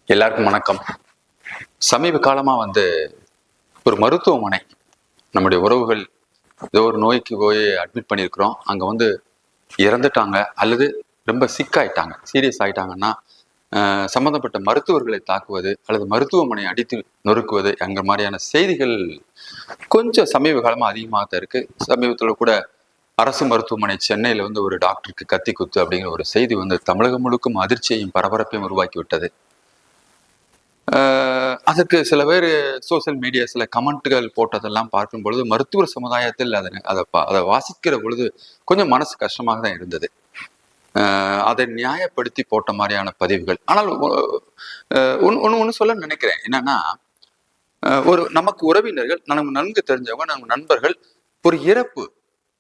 எல்லாருக்கும் வணக்கம். சமீப காலமா ஒரு மருத்துவமனை, நம்முடைய உறவுகள் ஏதோ ஒரு நோய்க்கு போய் அட்மிட் பண்ணியிருக்கிறோம். அங்க இறந்துட்டாங்க அல்லது ரொம்ப சிக்காயிட்டாங்க, சீரியஸ் ஆயிட்டாங்கன்னா சம்பந்தப்பட்ட மருத்துவர்களை தாக்குவது அல்லது மருத்துவமனை அடித்து நொறுக்குவது என்கிற மாதிரியான செய்திகள் கொஞ்சம் சமீப காலமா அதிகமாக தான் இருக்கு. சமீபத்தில் கூட அரசு மருத்துவமனை சென்னையில ஒரு டாக்டருக்கு கத்தி குத்து அப்படிங்கிற ஒரு செய்தி தமிழகம் முழுக்கும் அதிர்ச்சியையும் பரபரப்பையும் உருவாக்கி விட்டது. அதுக்கு சில பேர் சோசியல் மீடியாஸ்ல கமெண்ட்டுகள் போட்டதெல்லாம் பார்க்கும் பொழுது மருத்துவர் சமுதாயத்தில் அதை வாசிக்கிற பொழுது கொஞ்சம் மனசு கஷ்டமாக தான் இருந்தது. அதை நியாயப்படுத்தி போட்ட மாதிரியான பதிவுகள். ஆனால் ஒன்று சொல்ல நினைக்கிறேன். என்னன்னா, நமக்கு உறவினர்கள், நமக்கு நன்கு தெரிஞ்சவங்க, நம்ம நண்பர்கள் ஒரு இறப்பு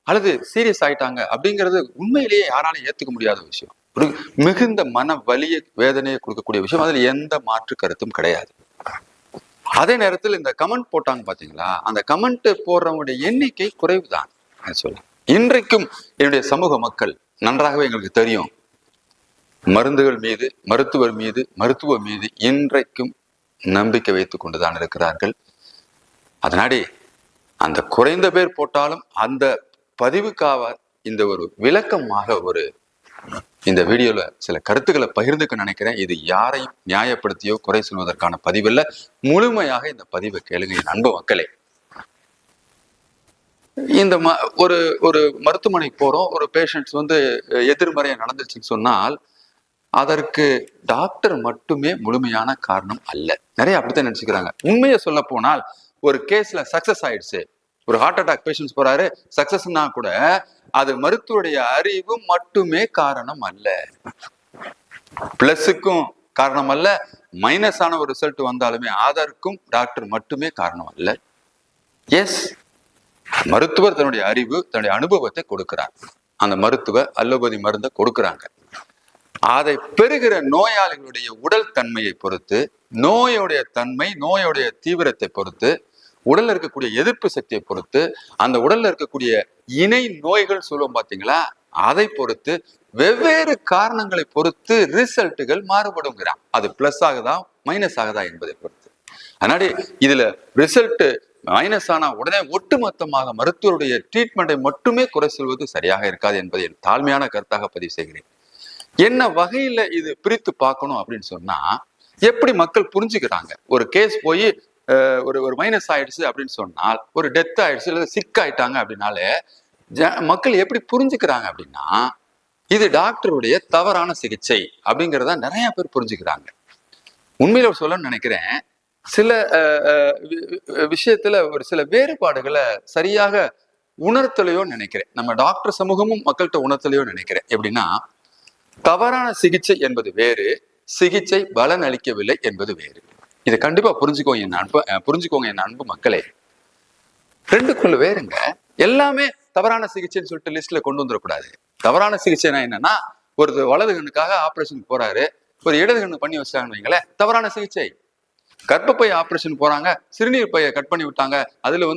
அல்லது சீரியஸ் ஆயிட்டாங்க அப்படிங்கிறது உண்மையிலேயே யாராலும் ஏத்துக்க முடியாத விஷயம். ஒரு மிகுந்த மன வலியை, வேதனையை கொடுக்கக்கூடிய விஷயம். அதுல எந்த மாற்று கருத்தும் கிடையாது. அதே நேரத்தில் இந்த கமெண்ட் போட்டாங்க பாத்தீங்களா, அந்த கமெண்ட் போடுறவங்களுடைய எண்ணிக்கை குறைவுதான் சொல்ல. இன்றைக்கும் என்னுடைய சமூக மக்கள் நன்றாகவே எங்களுக்கு தெரியும், மருந்துகள் மீது, மருத்துவர் மீது, மருத்துவ மீது இன்றைக்கும் நம்பிக்கை வைத்துக் கொண்டுதான் இருக்கிறார்கள். அதனாடி அந்த குறைந்த பேர் போட்டாலும் அந்த பதிவுக்காக இந்த ஒரு விளக்கமாக இந்த வீடியோல சில கருத்துக்களை பகிர்ந்துக்க நினைக்கிறேன். இது யாரையும் நியாயப்படுத்தியோ குறை சொல்வதற்கான பதிவில்லை. முழுமையாக இந்த பதிவை கேளுங்க என் அன்பு மக்களே. இந்த ஒரு மருத்துவமனைக்கு போறோம், ஒரு பேஷண்ட்ஸ் எதிர்மறையா நடந்துச்சுன்னு சொன்னால் அதற்கு டாக்டர் மட்டுமே முழுமையான காரணம் அல்ல. நிறைய அப்படித்தான் நினைச்சுக்கிறாங்க. உண்மையை சொல்ல போனால் ஒரு கேஸ்ல சக்சஸ் ஆயிடுச்சு, ஒரு ஹார்ட் அட்டாக் பேஷண்ட்ஸ் போறாரு, சக்சஸ்னா கூட அது மருத்துவருடைய அறிவு மட்டுமே காரணம் அல்ல. பிளஸுக்கும் காரணம் அல்ல, மைனஸ் ஆன ஒரு ரிசல்ட் வந்தாலுமே அதற்கும் டாக்டர் மட்டுமே காரணம் அல்ல. எஸ், மருத்துவர் தன்னுடைய அறிவு, தன்னுடைய அனுபவத்தை கொடுக்கிறார். அந்த மருத்துவ அலோபதி மருந்தை கொடுக்கிறாங்க. அதை பெறுகிற நோயாளிகளுடைய உடல் தன்மையை பொறுத்து, நோயுடைய தன்மை, நோயுடைய தீவிரத்தை பொறுத்து, உடல்ல இருக்கக்கூடிய எதிர்ப்பு சக்தியை பொறுத்து, அந்த உடல்ல இருக்கக்கூடிய இணை நோய்கள் சொல்லுவோம் பாத்தீங்களா, அதை பொறுத்து, வெவ்வேறு காரணங்களை பொறுத்து ரிசல்ட்டுகள் மாறுபடுங்கிறான். அது பிளஸ் ஆகுதா மைனஸ் ஆகுதா என்பதை பொறுத்து. அதனால இதுல ரிசல்ட் மைனஸ் ஆனா உடனே ஒட்டுமொத்தமாக மருத்துவருடைய ட்ரீட்மெண்ட்டை மட்டுமே குறை சொல்வது சரியாக இருக்காது என்பதை என் தாழ்மையான கருத்தாக பதிவு செய்கிறேன். என்ன வகையில இது பிரித்து பார்க்கணும் அப்படின்னு சொன்னா, எப்படி மக்கள் புரிஞ்சுக்கிறாங்க. ஒரு கேஸ் போய் ஒரு மைனஸ் ஆயிடுச்சு அப்படின்னு சொன்னால், ஒரு டெத் ஆயிடுச்சு இல்லை சிக் ஆயிட்டாங்க அப்படின்னாலே மக்கள் எப்படி புரிஞ்சுக்கிறாங்க அப்படின்னா, இது டாக்டருடைய தவறான சிகிச்சை அப்படிங்கிறத நிறைய பேர் புரிஞ்சுக்கிறாங்க. உண்மையில சொல்லணும்னு நினைக்கிறேன், சில விஷயத்துல ஒரு சில வேறுபாடுகளை சரியாக உணர்த்தலையோ நினைக்கிறேன். நம்ம டாக்டர் சமூகமும் மக்கள்கிட்ட உணர்த்தலையோ நினைக்கிறேன். எப்படின்னா, தவறான சிகிச்சை என்பது வேறு, சிகிச்சை பலன் அளிக்கவில்லை என்பது வேறு. இதை கண்டிப்பா புரிஞ்சுக்கோங்க என் அன்பு மக்களே. ரெண்டுக்குள்ள வேறுங்க. எல்லாமே தவறான சிகிச்சைன்னு சொல்லிட்டு லிஸ்ட்ல கொண்டு வந்துடக்கூடாது. தவறான சிகிச்சைனா என்னன்னா, ஒரு வலது கண்ணுக்காக ஆபரேஷன் போறாரு, ஒரு இடது கண்ணு பண்ணி வச்சாங்கன்னு வைங்களேன், தவறான சிகிச்சை. கர்ப்பப்பை ஆபரேஷன் போறாங்க, சிறுநீர் பையை கட் பண்ணி விட்டாங்க, அதுல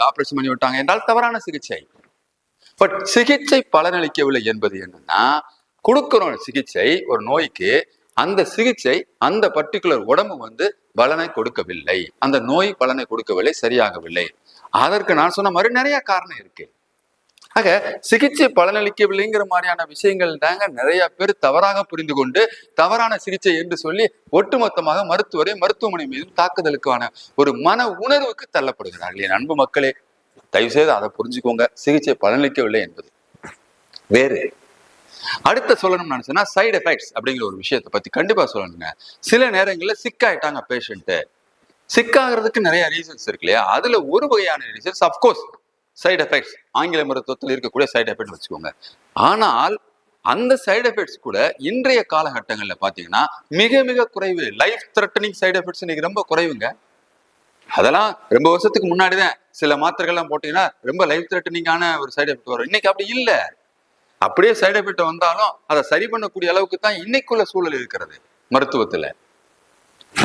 ஆபரேஷன் பண்ணி விட்டாங்க என்றால் தவறான சிகிச்சை. பட் சிகிச்சை பலனளிக்கவில்லை என்பது என்னன்னா, கொடுக்கிறோம் சிகிச்சை ஒரு நோய்க்கு, அந்த சிகிச்சை அந்த பர்டிகுலர் உடம்பு பலனை கொடுக்கவில்லை, அந்த நோய் பலனை கொடுக்கவில்லை, சரியாகவில்லை. அதற்கு நான் சொன்ன மாதிரி நிறைய காரணம் இருக்கு. ஆக சிகிச்சை பலனளிக்கவில்லைங்கிற மாதிரியான விஷயங்கள் தாங்க நிறைய பேர் தவறாக புரிந்து கொண்டு தவறான சிகிச்சை என்று சொல்லி ஒட்டுமொத்தமாக மருத்துவரை, மருத்துவமனை மீதும் தாக்குதலுக்கான ஒரு மன உணர்வுக்கு தள்ளப்படுகிறார்கள். என் அன்பு மக்களே, தயவு செய்து அதை புரிஞ்சுக்கோங்க. சிகிச்சை பலனளிக்கவில்லை என்பது வேறு. அடுத்த சொல்லணும்னு நினைச்சேன்னா, சைடு எஃபெக்ட்ஸ் அப்படிங்கிற ஒரு விஷயத்தை பத்தி கண்டிப்பா சொல்லணுங்க. சில நேரங்களில் சிக்காயிட்டாங்க பேஷண்ட், சிக்காகிறதுக்கு நிறைய ரீசன்ஸ் இருக்கு இல்லையா. அதுல ஒரு வகையான ரீசன்ஸ் அப்கோர்ஸ் சைடு எஃபெக்ட்ஸ், ஆங்கில மருத்துவத்தில் இருக்கக்கூடிய சைடு எஃபெக்ட் வச்சுக்கோங்க. ஆனால் அந்த சைடு எஃபெக்ட்ஸ் கூட இன்றைய காலகட்டங்கள்ல பாத்தீங்கன்னா மிக மிக குறைவு. லைஃப் த்ரெட்டனிங் சைடு எஃபெக்ட்ஸ் இன்னைக்கு ரொம்ப குறைவுங்க. அதெல்லாம் ரொம்ப வருஷத்துக்கு முன்னாடிதான் சில மாத்திரைகள்லாம் போட்டீங்கன்னா ரொம்ப லைஃப் த்ரெட்டனிங்கான ஒரு சைடு எஃபெக்ட் வரும். இன்னைக்கு அப்படி இல்லை. அப்படியே சைடு எஃபெக்ட் வந்தாலும் அதை சரி பண்ணக்கூடிய அளவுக்கு தான் இன்னைக்குள்ள சூழல் இருக்கிறது மருத்துவத்துல.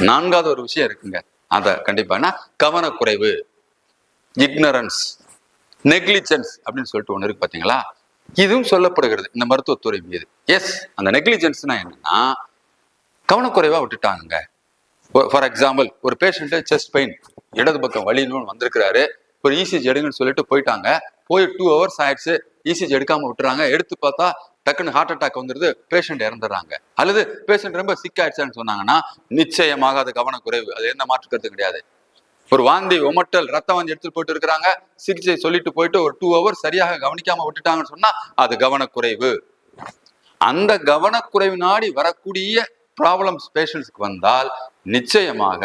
நான்காவது ஒரு விஷயம் இருக்குங்க, அத கண்டிப்பா கவனக்குறைவு, இக்னரன்ஸ், நெக்லிஜென்ஸ் அப்படின்னு சொல்லிட்டு ஒண்ணு இருக்கு பாத்தீங்களா. இதுவும் சொல்லப்படுகிறது இந்த மருத்துவத்துறை மீது. எஸ், அந்த நெக்லிஜென்ஸ்னா என்னன்னா, கவனக்குறைவா விட்டுட்டாங்க. ஃபார் எக்ஸாம்பிள், ஒரு பேஷண்ட் செஸ்ட் பெயின், இடது பக்கம் வலின்னு வந்திருக்கிறாரு, ஒரு இசிஜி எடுங்கன்னு சொல்லிட்டு போயிட்டாங்க. போய் 2 hours ஆயிடுச்சு, இசிஜி எடுக்காம விட்டுறாங்க. எடுத்து பார்த்தா டக்குன்னு ஹார்ட் அட்டாக் வந்துருது, பேஷண்ட் இறந்துடுறாங்க. அல்லது பேஷண்ட் ரொம்ப சிக் ஆயிடுச்சான்னு சொன்னாங்கன்னா நிச்சயமாக அது கவனக்குறைவு, அது எந்த மாற்று கருத்து கிடையாது. ஒரு வாந்தி ஒமட்டல் ரத்தம் வாந்தி எடுத்துட்டு போயிட்டு இருக்கிறாங்க, சிகிச்சை சொல்லிட்டு போயிட்டு ஒரு 2 hours சரியாக கவனிக்காம விட்டுட்டாங்கன்னு சொன்னா அது கவனக்குறைவு. அந்த கவனக்குறைவினாடி வரக்கூடிய ப்ராப்ளம்ஸ் பேஷண்ட்ஸ்க்கு வந்தால் நிச்சயமாக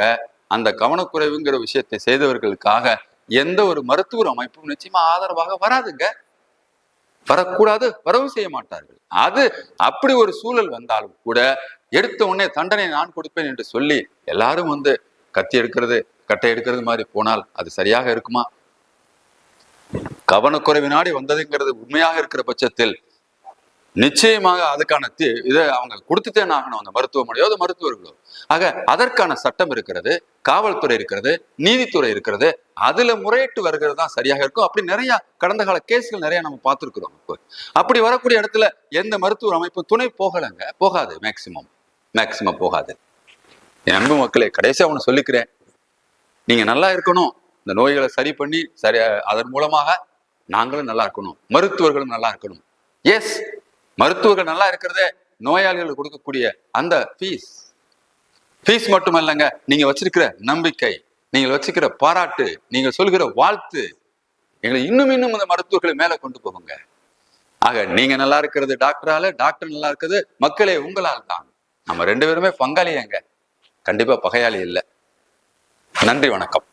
அந்த கவனக்குறைவுங்கிற விஷயத்தை செய்தவர்களுக்காக எந்த ஒரு மருத்துவ அமைப்பும் நிச்சயமா ஆதரவாக வராதுங்க, வரக்கூடாது, வரவும் செய்ய மாட்டார்கள். அது அப்படி ஒரு சூழல் வந்தாலும் கூட எடுத்த உடனே தண்டனை நான் கொடுப்பேன் என்று சொல்லி எல்லாரும் கத்தி எடுக்கிறது கட்டை எடுக்கிறது மாதிரி போனால் அது சரியாக இருக்குமா? கவனக்குறைவினாடி வந்ததுங்கிறது உண்மையாக இருக்கிற பட்சத்தில் நிச்சயமாக அதுக்கான இதை அவங்க கொடுத்துட்டே ஆகணும், அந்த மருத்துவமனையோ அது மருத்துவர்களோ. ஆக அதற்கான சட்டம் இருக்கிறது, காவல்துறை இருக்கிறது, நீதித்துறை இருக்கிறது, அதுல முறையிட்டு வருகிறது தான் சரியாக இருக்கும். அப்படி நிறைய கடந்த கால கேஸ்கள் நிறைய நம்ம பார்த்துருக்கிறோம். அப்படி வரக்கூடிய இடத்துல எந்த மருத்துவ அமைப்பும் துணை போகாது, மேக்சிமம் போகாது. என் அன்பு மக்களே, கடைசியா ஒண்ணு சொல்லிக்கிறேன், நீங்க நல்லா இருக்கணும், இந்த நோய்களை சரி பண்ணி அதன் மூலமாக நாங்களும் நல்லா இருக்கணும், மருத்துவர்களும் நல்லா இருக்கணும். எஸ், மருத்துவர்கள் நல்லா இருக்கிறதே நோயாளிகளுக்கு கொடுக்கக்கூடிய அந்த ஃபீஸ் மட்டுமல்லங்க, நீங்க வச்சிருக்கிற நம்பிக்கை, நீங்கள் வச்சிருக்கிற பாராட்டு, நீங்க சொல்கிற வாழ்த்து எங்களை இன்னும் அந்த மருத்துவர்களை மேல கொண்டு போகுங்க. ஆக நீங்க நல்லா இருக்கிறது டாக்டரால, டாக்டர் நல்லா இருக்கிறது மக்களே உங்களால் தான். நம்ம 2 பேருமே பங்காளியங்க, கண்டிப்பா பகையாளி இல்லை. நன்றி, வணக்கம்.